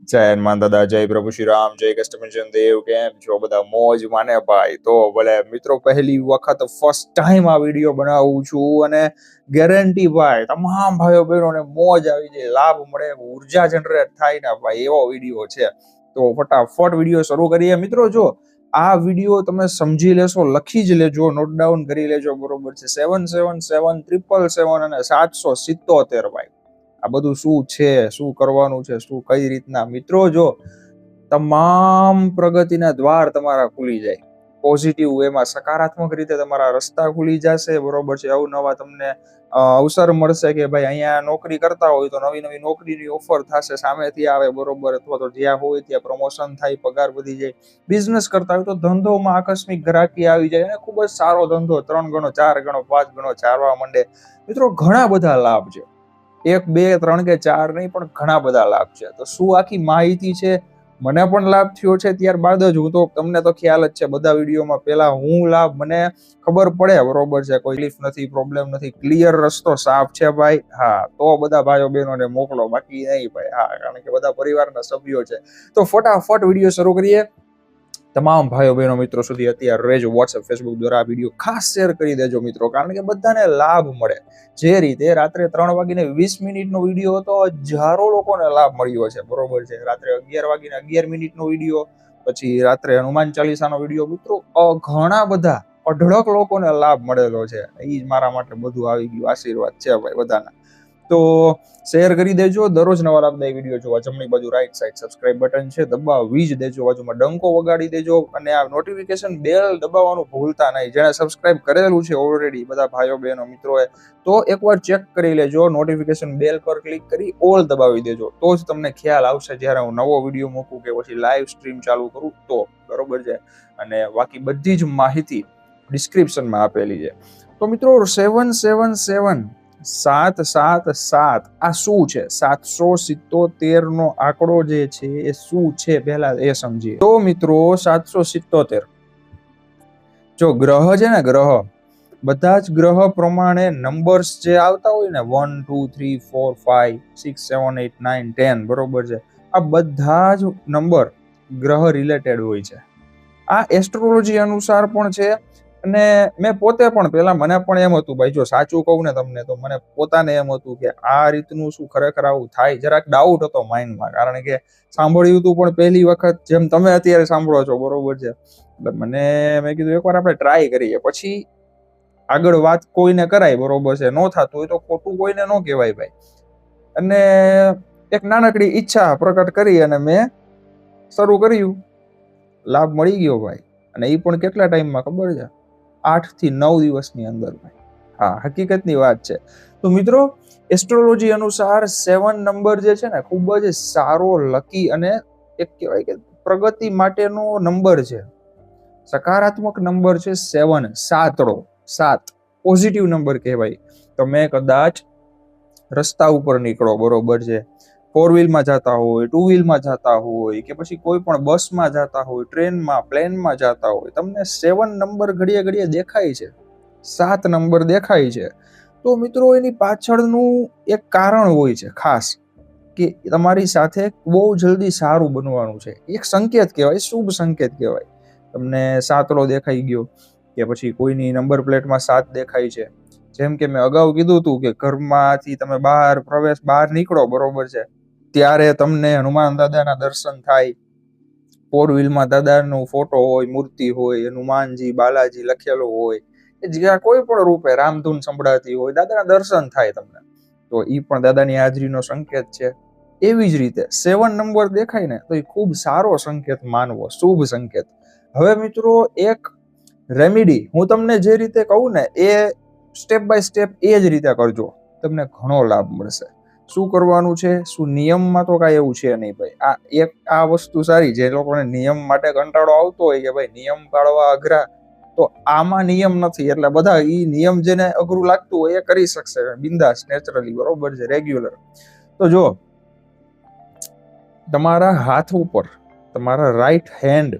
જય હનુમાન દાદા, જય પ્રભુ શ્રી રામ, જય કષ્ટભંજન દેવ. કેમ છો બધા? મોજ માને ભાઈ? તો ભલે મિત્રો, પહેલી વખત ફર્સ્ટ ટાઈમ આ વિડીયો બનાવું છું અને ગેરંટી ભાઈ તમામ ભાઈઓ બહેનોને મોજ આવી જાય, લાભ મળે, ઉર્જા જનરેટ થાય ને ભાઈ, એવો વિડીયો છે. તો ફટાફટ વિડીયો શરૂ કરીએ. મિત્રો જો આ વિડીયો તમે સમજી લેશો, લખી જ લેજો, નોટ ડાઉન કરી લેજો, બરોબર છે. 777 અને 777 ભાઈ, આ બધું શું છે, શું કરવાનું છે, શું કઈ રીતના. મિત્રો જો તમામ પ્રગતિના દ્વાર તમારા ખુલી જાય, પોઝિટિવ વેમાં, સકારાત્મક રીતે તમારા રસ્તા ખુલી જશે, બરોબર છે. અવનવા તમને અવસર મળશે કે ભાઈ અહીંયા નોકરી કરતા હોય તો નવી નવી નોકરીની ઓફર થશે, સામેથી આવે, બરોબર. અથવા તો જ્યાં હોય ત્યાં પ્રમોશન થાય, પગાર વધી જાય. બિઝનેસ કરતા હોય તો ધંધોમાં આકસ્મિક ગ્રાહકી આવી જાય અને ખૂબ જ સારો ધંધો 3 ગણો 4 ગણો 5 ગણો ચાલવા માંડે. મિત્રો ઘણા બધા લાભ છે, 1 2 3 કે 4 નહીં, પણ ઘણા બધા લાભ છે. તો શું આખી માહિતી છે, મને પણ લાભ થયો છે ત્યારબાદ જ હું તો, તમને તો ખ્યાલ જ છે, બધા વિડીયોમાં પહેલા હું લાભ મને ખબર પડે, બરોબર છે. કોઈ તકલીફ નથી, પ્રોબ્લેમ નથી, ક્લિયર રસ્તો સાફ છે ભાઈ. હા, તો બધા ભાઈઓ બહેનોને મોકલો, બાકી નહીં ભાઈ. હા, કારણ કે બધા પરિવારના સભ્યો છે. તો ફટાફટ વિડીયો શરૂ કરીએ. તમામ ભાઈઓ બહેનો મિત્રો સુધી અત્યારે રહેજો, વોટ્સએપ ફેસબુક દ્વારા આ વિડીયો ખાસ શેર કરી દેજો મિત્રો, કારણ કે બધાને લાભ મળે. જે રીતે રાત્રે 3:20 વિડીયો હતો, હજારો લોકોને લાભ મળ્યો છે, બરોબર છે. રાત્રે 11:11 વિડીયો, પછી રાત્રે હનુમાન ચાલીસાનો વિડીયો. મિત્રો ઘણા બધા અઢળક લોકોને લાભ મળેલો છે. એ જ મારા માટે બધું આવી ગયું, આશીર્વાદ છે ભાઈ બધાના. તો શેર કરી દેજો. દરરોજ નવા લાભદાયી વિડીયો જોવા જમણી બાજુ રાઈટ સાઈડ સબસ્ક્રાઇબ બટન છે, દબાવી જ દેજો. બાજુમાં ડંકો વગાડી દેજો અને આ નોટિફિકેશન બેલ દબાવવાનું ભૂલતા નહીં. જેણે સબસ્ક્રાઇબ કરેલું છે ઓલરેડી બધા ભાઈઓ બહેનો મિત્રોએ, તો એકવાર ચેક કરી લેજો. નોટિફિકેશન બેલ પર ક્લિક કરી ઓલ દબાવી દેજો, તો જ તમને ખ્યાલ આવશે જ્યારે હું નવો વિડીયો મૂકું કે પછી લાઈવ સ્ટ્રીમ ચાલુ કરું તો, બરોબર છે. અને બાકી બધી જ માહિતી ડિસ્ક્રિપ્શનમાં આપેલી છે. તો મિત્રો 777 777 આ શું છે? 777 નો આંકડો જે છે એ શું છે પહેલા એ સમજીએ. તો મિત્રો 777 જો ગ્રહ છે ને, ગ્રહ, બધા જ ગ્રહ પ્રમાણે નંબર્સ જે આવતા હોય ને, 1 2 3 4 5 6 7 8 9 10, બરોબર છે. આ બધા જ નંબર ગ્રહ રિલેટેડ હોય છે. આ એસ્ટ્રોલોજી અનુસાર પણ છે. અને મેં પોતે પણ પહેલા, મને પણ એમ હતું ભાઈ, જો સાચું કહું ને તમને, તો મને પોતાને એમ હતું કે આ રીતનું શું ખરેખર આવું થાય, જરાક ડાઉટ હતો માઇન્ડમાં, કારણ કે સાંભળ્યું હતું પણ પહેલી વખત, જેમ તમે અત્યારે સાંભળો છો, બરોબર છે. એટલે મેં કીધું એકવાર આપણે ટ્રાય કરીએ, પછી આગળ વાત કોઈને કરાય, બરોબર છે. ન થતું હોય તો ખોટું કોઈને ન કહેવાય ભાઈ. અને એક નાનકડી ઈચ્છા પ્રકટ કરી અને મેં શરૂ કર્યું. લાભ મળી ગયો ભાઈ. અને એ પણ કેટલા ટાઈમમાં ખબર છે? 8 થી 9 દિવસની અંદર ભાઈ. હા, હકીકતની વાત છે. તો મિત્રો એસ્ટ્રોલોજી અનુસાર 7 નંબર જે છે ને, ખૂબ જ સારો, લકી અને એક કહેવાય કે પ્રગતિ માટેનો નંબર છે. સકારાત્મક નંબર છે 7, સાતડો, 7 પોઝિટિવ નંબર કહેવાય. તમે કદાચ રસ્તા ઉપર નીકળો, બરોબર છે, 4 વ્હીલમાં જતા હોય, 2 વ્હીલમાં જતા હોય, કે પછી કોઈ પણ બસમાં જતા હોય, ટ્રેનમાં, પ્લેનમાં જતા હોય, તમને 7 નંબર ઘડીએ ઘડીએ દેખાય છે, 7 નંબર દેખાય છે. તો મિત્રો એની પાછળનું એક કારણ હોય છે ખાસ, કે તમારી સાથે બહુ જલ્દી સારું બનવાનું છે. એક સંકેત કહેવાય, શુભ સંકેત કહેવાય. તમને સાતડો દેખાઈ ગયો, કે પછી કોઈની નંબર પ્લેટમાં 7 દેખાય છે. જેમ કે મેં અગાઉ કીધું હતું કે ઘરમાંથી તમે બહાર નીકળો, બરોબર છે, ત્યારે તમને હનુમાન દાદાના દર્શન થાય. 4 વ્હીલમાં દાદાનો ફોટો હોય, મૂર્તિ હોય, હનુમાનજી, બાલાજી લખેલો હોય, જ્યાં કોઈ પણ રૂપે રામધૂન સંભળાતી હોય, દાદાના દર્શન થાય તમને, તો એ પણ દાદાની હાજરીનો સંકેત છે. એવી જ રીતે 7 નંબર દેખાય ને, તો એ ખૂબ સારો સંકેત માનવો, શુભ સંકેત. હવે મિત્રો એક રેમેડી હું તમને જે રીતે કહું ને, એ સ્ટેપ બાય સ્ટેપ એ જ રીતે કરજો, તમને ઘણો લાભ મળશે. શું કરવાનું છે, શું નિયમમાં તો કાંઈ એવું છે નહીં ભાઈ. આ વસ્તુ સારી, જે લોકોને નિયમ માટે કંટાળો આવતો હોય કે ભાઈ નિયમ પાળવા અઘરા, તો આમાં નિયમ નથી. એટલે બધા એ નિયમ જેને અઘરું લાગતું હોય એ કરી શકશે બિંદાસ, નેચરલી, બરોબર છે, રેગ્યુલર. તો જો તમારા હાથ ઉપર, તમારા રાઈટ હેન્ડ,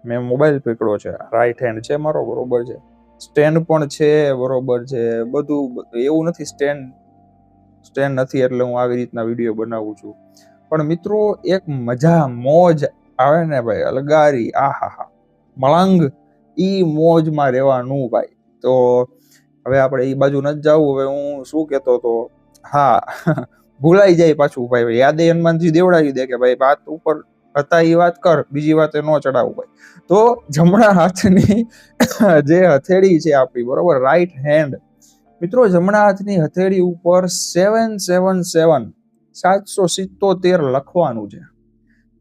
મેં મોબાઈલ પકડ્યો છે, રાઈટ હેન્ડ છે મારો, બરોબર છે, સ્ટેન્ડ પણ છે, બરોબર છે, બધું એવું નથી સ્ટેન્ડ નથી એટલે હું આવી રીતના વિડીયો બનાવું છું, પણ મિત્રો એક મજા મોજ આવે ને ભાઈ, અલગારી, આહાહા, મળંગ, ઈ મોજમાં રહેવાનું ભાઈ. તો હવે આપણે એ બાજુ નથી જવું. હવે હું શું કહેતો હતો, હા ભૂલાઈ જાય પાછું ભાઈ, યાદે હનુમાનજી દેવડાવી દે કે ભાઈ વાત ઉપર હતા એ વાત કર, બીજી વાત ન ચડાવું ભાઈ. તો જમણા હાથની જે હથેળી છે આપણી, બરોબર, રાઈટ હેન્ડ, મિત્રો જમણા હાથની હથેળી ઉપર 777 777 લખવાનું છે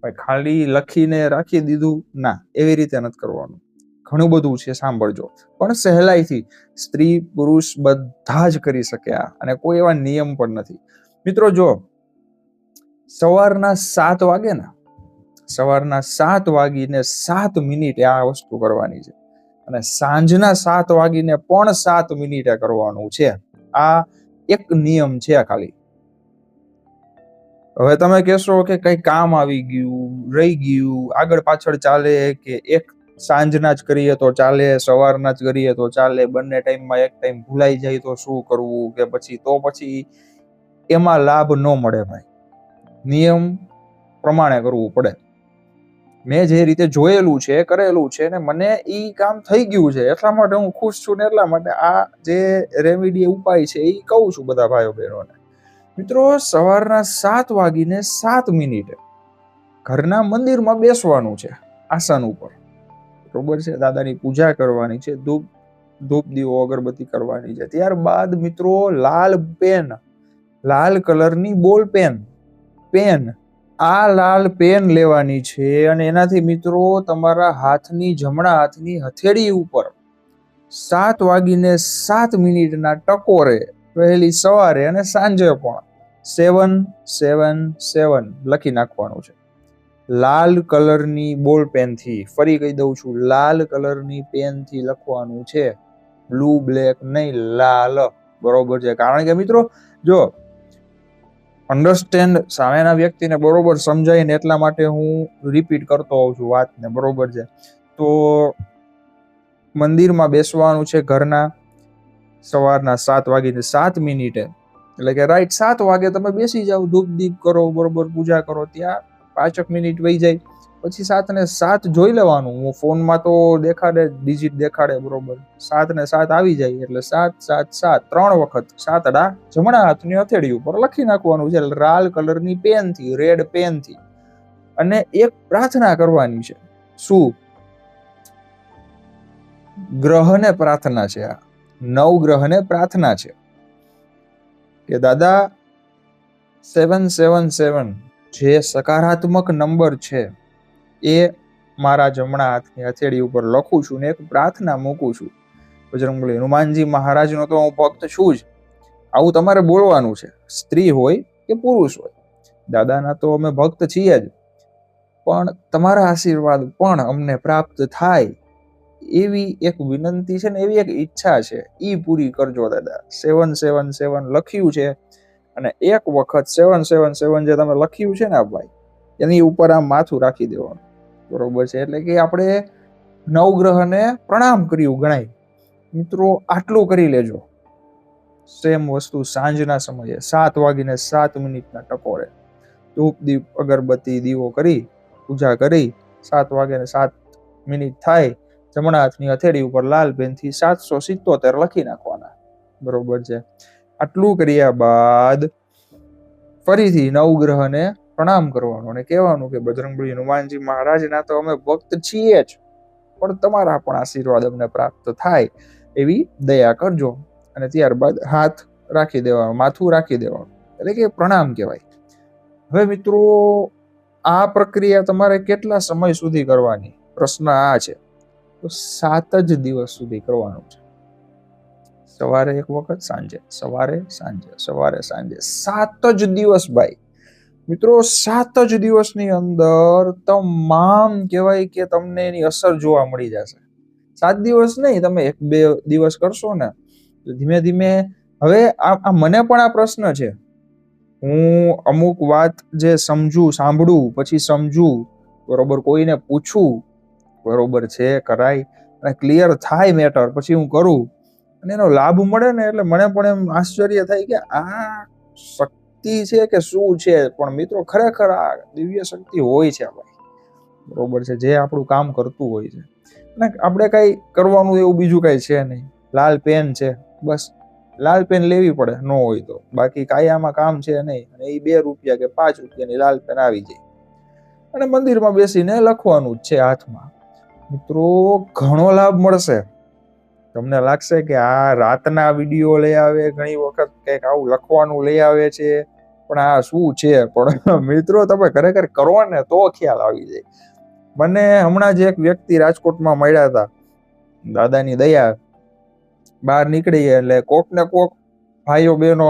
ભાઈ. ખાલી લખીને રાખી દીધું ના, એવી રીતે નથી કરવાનું. ઘણું બધું છે, સાંભળજો. પણ સહેલાઈથી સ્ત્રી પુરુષ બધા જ કરી શકે આ, અને કોઈ એવા નિયમ પણ નથી. મિત્રો જો સવારના 7 વાગે ને, સવારના 7:07 આ વસ્તુ કરવાની છે, અને સાંજના 7:07 કરવાનું છે. આ એક નિયમ છે ખાલી. હવે તમે કહેશો કે કઈ કામ આવી ગયું, રહી ગયું, આગળ પાછળ ચાલે, કે એક સાંજના જ કરીએ તો ચાલે, સવારના જ કરીએ તો ચાલે, બંને ટાઈમમાં એક ટાઈમ ભૂલાઈ જાય તો શું કરવું, કે પછી એમાં લાભ ન મળે ભાઈ. નિયમ પ્રમાણે કરવું પડે. મેં જે રીતે જોયેલું છે, કરેલું છે, ને મને ઈ કામ થઈ ગયું છે, એટલા માટે હું ખુશ છું ને એટલા માટે આ જે રેમેડી ઉપાય છે એ કહું છું બધા ભાઈઓ બહેનોને. મિત્રો સવારના 7:07 ઘરના મંદિરમાં બેસવાનું છે, આસન ઉપર, બરોબર છે. દાદાની પૂજા કરવાની છે, ધૂપ દીવો અગરબત્તી કરવાની છે. ત્યારબાદ મિત્રો લાલ કલરની બોલ પેન, આ લાલ પેન લેવાની છે, અને એનાથી મિત્રો તમારા જમણા હાથની હથેળી ઉપર 7:07 ટકોરે, વહેલી સવારે અને સાંજે પણ 777 લખી નાખવાનું છે, લાલ કલરની બોલ પેનથી. ફરી કહી દઉં છું, લાલ કલરની પેનથી લખવાનું છે, બ્લુ બ્લેક નહીં, લાલ, બરોબર છે. કારણ કે મિત્રો જો અન્ડરસ્ટેન્ડ સામેના વ્યક્તિને બરોબર સમજાય ને એટલા માટે હું રિપીટ કરતો હોઉં છું વાતને, બરોબર છે. તો મંદિરમાં બેસવાનું છે ઘરના સવારના 7:07, એટલે કે રાઈટ 7 વાગે તમે બેસી જાઓ, ધૂપ દીપ કરો, બરોબર, પૂજા કરો. ત્યાં 5 મિનિટ વહી જાય, પછી 7:07 જોઈ લેવાનું. હું ફોનમાં તો દેખાડે, ડિજિટ દેખાડે, બરોબર. 7:07 આવી જાય એટલે 777 3 વખત 7 જમણા હાથની હથેળી ઉપર લખી નાખવાનું છે, લાલ કલરની પેનથી, રેડ પેનથી. અને એક પ્રાર્થના કરવાની છે. શું? ગ્રહને પ્રાર્થના છે, આ 9 ગ્રહને પ્રાર્થના છે કે દાદા 777 જે સકારાત્મક નંબર છે એ મારા જમણા હાથની હથેળી ઉપર લખું છું, ને એક પ્રાર્થના મૂકું છું. બજરંગબલી હનુમાનજી મહારાજનો તો હું ભક્ત છું જ. આવું તમારે બોલવાનું છે, સ્ત્રી હોય કે પુરુષ હોય. દાદાના તો અમે ભક્ત છીએ જ, પણ તમારા આશીર્વાદ પણ અમને પ્રાપ્ત થાય એવી એક વિનંતી છે ને, એવી એક ઈચ્છા છે, ઈ પૂરી કરજો દાદા. 777 લખ્યું છે, અને એક વખત 777 જે તમે લખ્યું છે ને ભાઈ, એની ઉપર આમ માથું રાખી દેવાનું, બરોબર છે. એટલે કે આપણે 9 ગ્રહને પ્રણામ કર્યું ગણાય. મિત્રો આટલું કરી લેજો. સેમ વસ્તુ સાંજના સમયે 7:07 ટકોરે ધૂપ દીપ અગરબત્તી દીવો કરી પૂજા કરી 7:07 થાય, જમણા હાથની હથેળી ઉપર લાલ પેનથી 777 લખી નાખવાના, બરોબર છે. આટલું કર્યા બાદ ફરીથી 9 ગ્રહને પ્રણામ કરવાનું અને કહેવાનું કે બજરંગબલી હનુમાનજી મહારાજના તો અમે ભક્ત છીએ જ, પણ તમારા પણ આશીર્વાદ અમને પ્રાપ્ત થાય એવી દયા કરજો. અને ત્યારબાદ હાથ રાખી દેવાનું, માથું રાખી દેવાનું, એટલે કે પ્રણામ કહેવાય. હવે મિત્રો આ પ્રક્રિયા તમારે કેટલા સમય સુધી કરવાની? પ્રશ્ન આ છે. તો 7 જ દિવસ સુધી કરવાનું છે. સવારે એક વખત, સાંજે, સવારે સાંજે, સવારે સાંજે, 7 જ દિવસ ભાઈ. મિત્રો 7 જ દિવસની અંદર તમામ કહેવાય કે તમને એની અસર જોવા મળી જશે. 7 દિવસ નહીં, તમે 1-2 દિવસ કરશો ને ધીમે ધીમે. હવે આ મને પણ આ પ્રશ્ન છે, હું અમુક વાત જે સાંભળું પછી સમજું, બરોબર, કોઈને પૂછું, બરોબર છે, કરાય અને ક્લિયર થાય મેટર, પછી હું કરું અને એનો લાભ મળે ને એટલે મને પણ એમ આશ્ચર્ય થાય કે આ શક્તિ છે કે શું છે, પણ મિત્રો ખરેખર આ દિવ્ય શક્તિ હોય છે ભાઈ, બરોબર છે, જે આપણું કામ કરતું હોય છે. અને આપણે કઈ કરવાનું એવું બીજું કઈ છે નહીં. લાલ પેન છે, બસ લાલ પેન લેવી પડે ન હોય તો, બાકી કાયામાં કામ છે નહીં. અને એ 2 રૂપિયા કે 5 રૂપિયાની લાલ પેન આવી જાય અને મંદિરમાં બેસીને લખવાનું જ છે હાથમાં. મિત્રો ઘણો લાભ મળશે. તમને લાગશે કે આ રાતના વિડીયો લઈ આવે, ઘણી વખત કંઈક આવું લખવાનું લઈ આવે છે, પણ આ શું છે? પણ મિત્રો તમે ખરેખર કરો ને તો ખ્યાલ આવી જાય. મને હમણાં જ એક વ્યક્તિ રાજકોટમાં મળ્યા હતા, દાદાની દયા, બહાર નીકળી એટલે કોક ને કોક ભાઈઓ બહેનો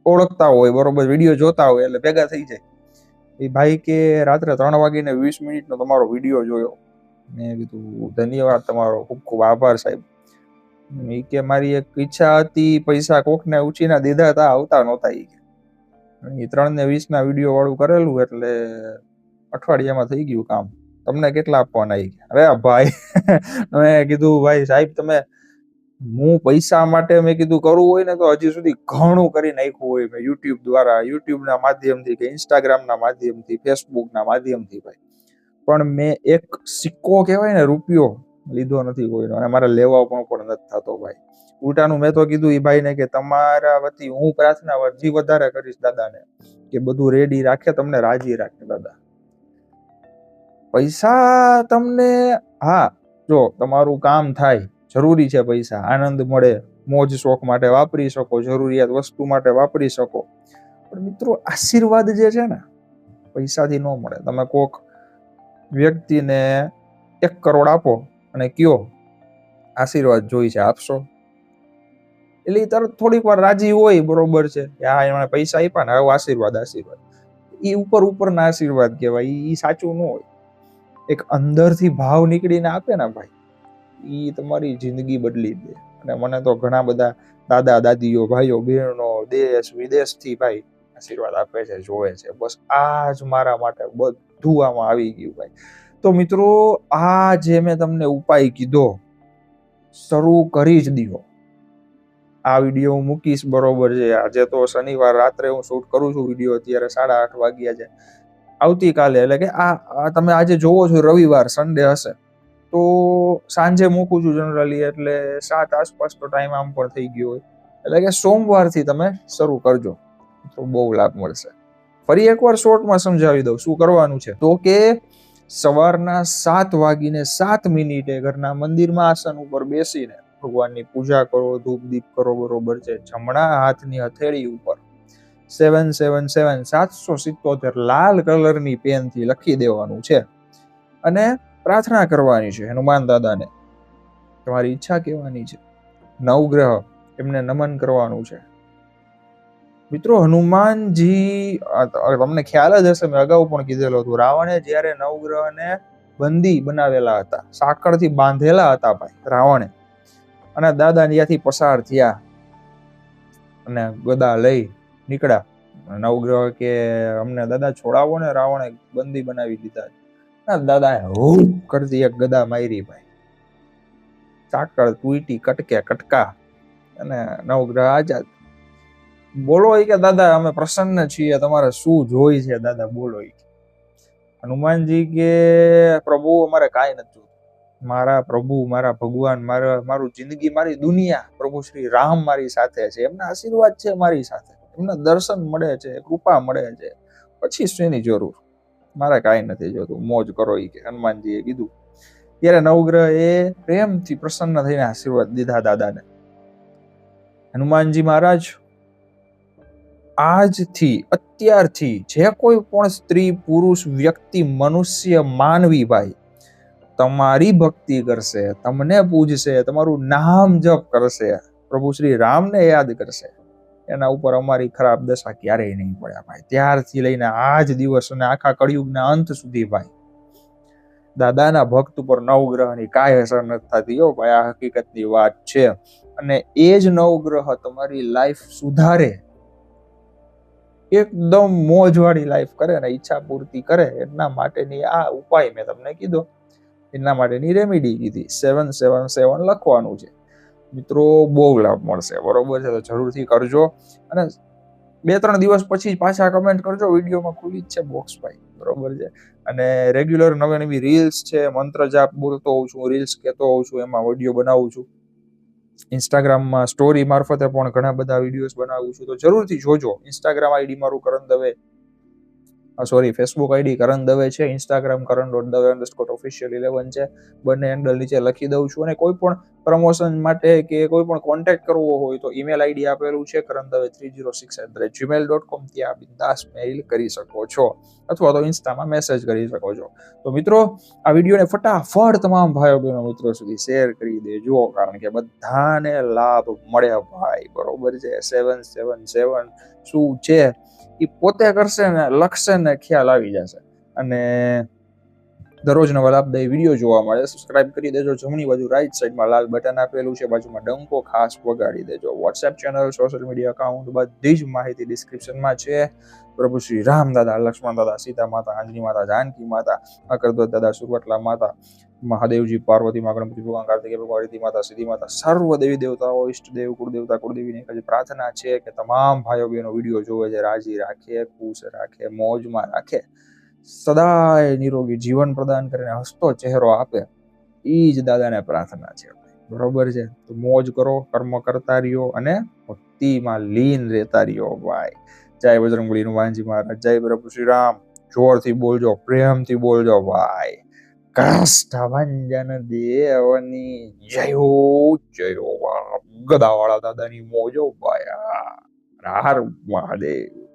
ઓળખતા હોય, બરોબર, વિડીયો જોતા હોય એટલે ભેગા થઈ જાય. એ ભાઈ કે રાત્રે 3:20 તમારો વિડીયો જોયો. મેં કીધું ધન્યવાદ તમારો, ખૂબ ખૂબ આભાર સાહેબ. એ કે મારી એક ઈચ્છા હતી, પૈસા કોકને ઉછીના દીધા હતા, આવતા નહોતા. એ 3:20 વિડીયો વાળું કરેલું એટલે અઠવાડિયામાં થઈ ગયું કામ. તમને કેટલા આપવાના? હવે ભાઈ મેં કીધું ભાઈ સાહેબ તમે, હું પૈસા માટે મેં કીધું કરવું હોય ને તો હજી સુધી ઘણું કરી નાખ્યું હોય મેં યુટ્યુબ દ્વારા, યુટ્યુબના માધ્યમથી કે ઇન્સ્ટાગ્રામના માધ્યમથી, ફેસબુકના માધ્યમથી ભાઈ, પણ મેં એક સિક્કો કહેવાય ને, રૂપિયો લીધો નથી કોઈનો, અને મારે લેવા પણ નથી થતો ભાઈ. ઉલટાનું મેં તો કીધું એ ભાઈને કે તમારા વતી હું પ્રાર્થના હજી વધારે કરીશ દાદાને કે બધું રેડી રાખે, તમને રાજી રાખે દાદા. પૈસા તમને, હા જો તમારું કામ થાય, જરૂરી છે પૈસા, આનંદ મળે, મોજ શોખ માટે વાપરી શકો, જરૂરિયાત વસ્તુ માટે વાપરી શકો, પણ મિત્રો આશીર્વાદ જે છે ને પૈસાથી ન મળે. તમે કોક વ્યક્તિને 1 કરોડ આપો અને કયો આશીર્વાદ જોઈ છે, આપશો? એટલે એ તરત થોડીક વાર રાજી હોય, બરોબર છે, હા એમણે પૈસા આપ્યા ને હવે આશીર્વાદ. એ ઉપરના આશીર્વાદ કહેવાય, એ સાચું ન હોય. એક અંદરથી ભાવ નીકળીને આપે ને ભાઈ, એ તમારી જિંદગી બદલી દે. અને મને તો ઘણા બધા દાદા દાદીઓ, ભાઈઓ બહેનો, દેશ વિદેશથી ભાઈ આશીર્વાદ આપે છે, જોવે છે. બસ આ જ મારા માટે બધું આમાં આવી ગયું ભાઈ. તો મિત્રો આ જે મેં તમને ઉપાય કીધો, શરૂ કરી જ દીધો. આ વિડીયો હું મૂકીશ, બરોબર છે. આજે તો શનિવાર રાત્રે હું શૂટ કરું છું વિડીયો, અત્યારે 8:30 વાગ્યા છે. આવતીકાલે એટલે કે આ તમે આજે જોવો છો રવિવાર, સન્ડે હશે તો સાંજે મૂકું છું જનરલી, એટલે 7 આસપાસ તો ટાઈમ આમ પણ થઈ ગયો હોય. એટલે કે સોમવારથી તમે શરૂ કરજો તો બહુ લાભ મળશે. ફરી એકવાર શોર્ટમાં સમજાવી દઉં શું કરવાનું છે. તો કે સવારના 7:07 ઘરના મંદિરમાં આસન ઉપર બેસીને ભગવાનની પૂજા કરો, ધૂપ દીપ કરો, બરોબર છે. જમણા હાથની હથેળી ઉપર 777 777 લાલ કલરની પેનથી લખી દેવાનું છે અને પ્રાર્થના કરવાની છે હનુમાન દાદાને. તમારી ઈચ્છા કહેવાની છે. નવગ્રહ એમને નમન કરવાનું છે. મિત્રો હનુમાનજી, તમને ખ્યાલ જ હશે, મેં અગાઉ પણ કીધેલું હતું, રાવણે જ્યારે નવગ્રહને બંદી બનાવેલા હતા, સાંકળથી બાંધેલા હતા ભાઈ રાવણે, અને દાદા ત્યાંથી પસાર થયા અને ગદા લઈ નીકળ્યા. નવગ્રહ કે અમને દાદા છોડાવો ને, રાવણે બંદી બનાવી દીધા. દાદાએ હું કરતી એક ગદા મારી ભાઈ, સાંકળ તૂટી, કટકે કટકા અને નવગ્રહ આઝાદ. બોલો કે દાદા અમે પ્રસન્ન છીએ, તમારે શું જોઈ છે દાદા, બોલો. હનુમાનજી કે પ્રભુ અમારે કાંઈ નથી જોતું, મારા પ્રભુ, મારા ભગવાન, મારું જિંદગી, મારી દુનિયા પ્રભુ શ્રી રામ મારી સાથે છે, એમના આશીર્વાદ છે મારી સાથે, એમના દર્શન મળે છે, કૃપા મળે છે, પછી શેની જરૂર, મારે કાંઈ નથી જોતું, મોજ કરો કે હનુમાનજીએ કીધું. ત્યારે નવગ્રહ એ પ્રેમથી પ્રસન્ન થઈને આશીર્વાદ દીધા દાદાને. હનુમાનજી મહારાજ આજથી, અત્યારથી જે કોઈ પણ સ્ત્રી, પુરુષ, વ્યક્તિ, મનુષ્ય, માનવી ભાઈ તમારી ભક્તિ કરશે, તમને પૂજશે, તમારું નામ જપ કરશે, પ્રભુ શ્રી રામને યાદ કરશે, એના ઉપર અમારી ખરાબ દશા ક્યારેય નહીં પડ્યા ભાઈ. ત્યારથી લઈને આજ દિવસ અને આખા કળિયુગના અંત સુધી ભાઈ દાદાના ભક્ત ઉપર નવગ્રહની કાંઈ અસર નથી થતી હો ભાઈ. આ હકીકતની વાત છે. અને એ જ નવગ્રહ તમારી લાઈફ સુધારે, એકદમ મોજવાળી લાઈફ કરે ને ઈચ્છા પૂર્તિ કરે, એના માટેની આ ઉપાય મેં તમને કીધો, એના માટેની રેમેડી કીધી. 777 લખવાનું છે. મિત્રો બહુ લાભ મળશે, બરોબર છે, તો જરૂરથી કરજો. અને 2-3 દિવસ પછી પાછા કમેન્ટ કરજો, વિડીયોમાં ખુલી જ છે બોક્સ ભાઈ, બરોબર છે. અને રેગ્યુલર નવી રીલ્સ છે, મંત્ર જાપ બોલતો હોઉં છું, રીલ્સ કહેતો હોઉં છું, એમાં વિડીયો બનાવું છું. ઇન્સ્ટાગ્રામમાં સ્ટોરી મારફતે પણ ઘણા બધા વિડીયોઝ બનાવું છું, તો જરૂરથી જોજો. ઇન્સ્ટાગ્રામ આઈડી મારું કરણ દવે, ફેસબુક આઈડી કરણ દવે છે, ઇન્સ્ટાગ્રામ kરણ.dave_official11 છે. બંને હેન્ડલ નીચે લખી દઉં છું. અને કોઈ પણ પ્રમોશન માટે કે કોઈ પણ કોન્ટેક્ટ કરવો હોય તો ઈમેલ આઈડી આપેલું છે karanDave306@gmail.com, ત્યાં બિંદાસ મેઇલ કરી શકો છો, અથવા તો ઇન્સ્ટામાં મેસેજ કરી શકો છો. તો મિત્રો, આ વિડીયોને ફટાફટ તમામ ભાઈઓ બહેનો મિત્રો સુધી શેર કરી દેજો, કારણ કે બધાને લાભ મળે ભાઈ, બરોબર છે. 777 શું છે એ પોતે કરશે ને, લખશે ને, ખ્યાલ આવી જશે. અને દરરોજ નવા લાભદાયી વિડીયો જોવા મળે, સબસ્ક્રાઇબ કરી દેજો. જમણી બાજુ રાઈટ સાઈડમાં લાલ બટન આપેલું છે, બાજુમાં ડંકો ખાસ વગાડી દેજો. WhatsApp channel, social media account, બધી જ માહિતી ડિસ્ક્રિપ્શનમાં છે. પ્રભુ શ્રી રામ દાદા, લક્ષ્મણ દાદા, સીતા માતા, આંજની માતા, જાનકી માતા, અકરધ્વજ દાદા, સુરવટલા માતા, મહાદેવજી, પાર્વતી મા, ગણપતિ ભગવાન, કાર્તિકેય ભગવાન, રીતિ માતા, સિદ્ધિ માતા, સર્વ દેવી દેવતાઓ, ઈષ્ટદેવ, કુળદેવતા, કુળદેવીની એક જ પ્રાર્થના છે કે તમામ ભાઈઓ બહેનો વિડીયો જોવે છે, રાજી રાખે, ખુશ રાખે, મોજમાં રાખે, સદાય નિરોગી જીવન પ્રદાન કરીને હસતો ચહેરો આપે, એ જ દાદાને પ્રાર્થના છે, બરોબર છે. તો મોજ કરો, કર્મ કરતા રહ્યો અને ભક્તિમાં લીન રહેતા રહ્યો ભાઈ. જય બજરંગબલી, હનુમાનજી મહારાજ, જય પ્રભુ શ્રી રામ. જોરથી બોલજો, પ્રેમથી બોલજો ભાઈ. કાષ્ઠભંજન દેવની જયો, ગદાવાળા દાદાની મોજો ભાઈ. હર મહાદેવ.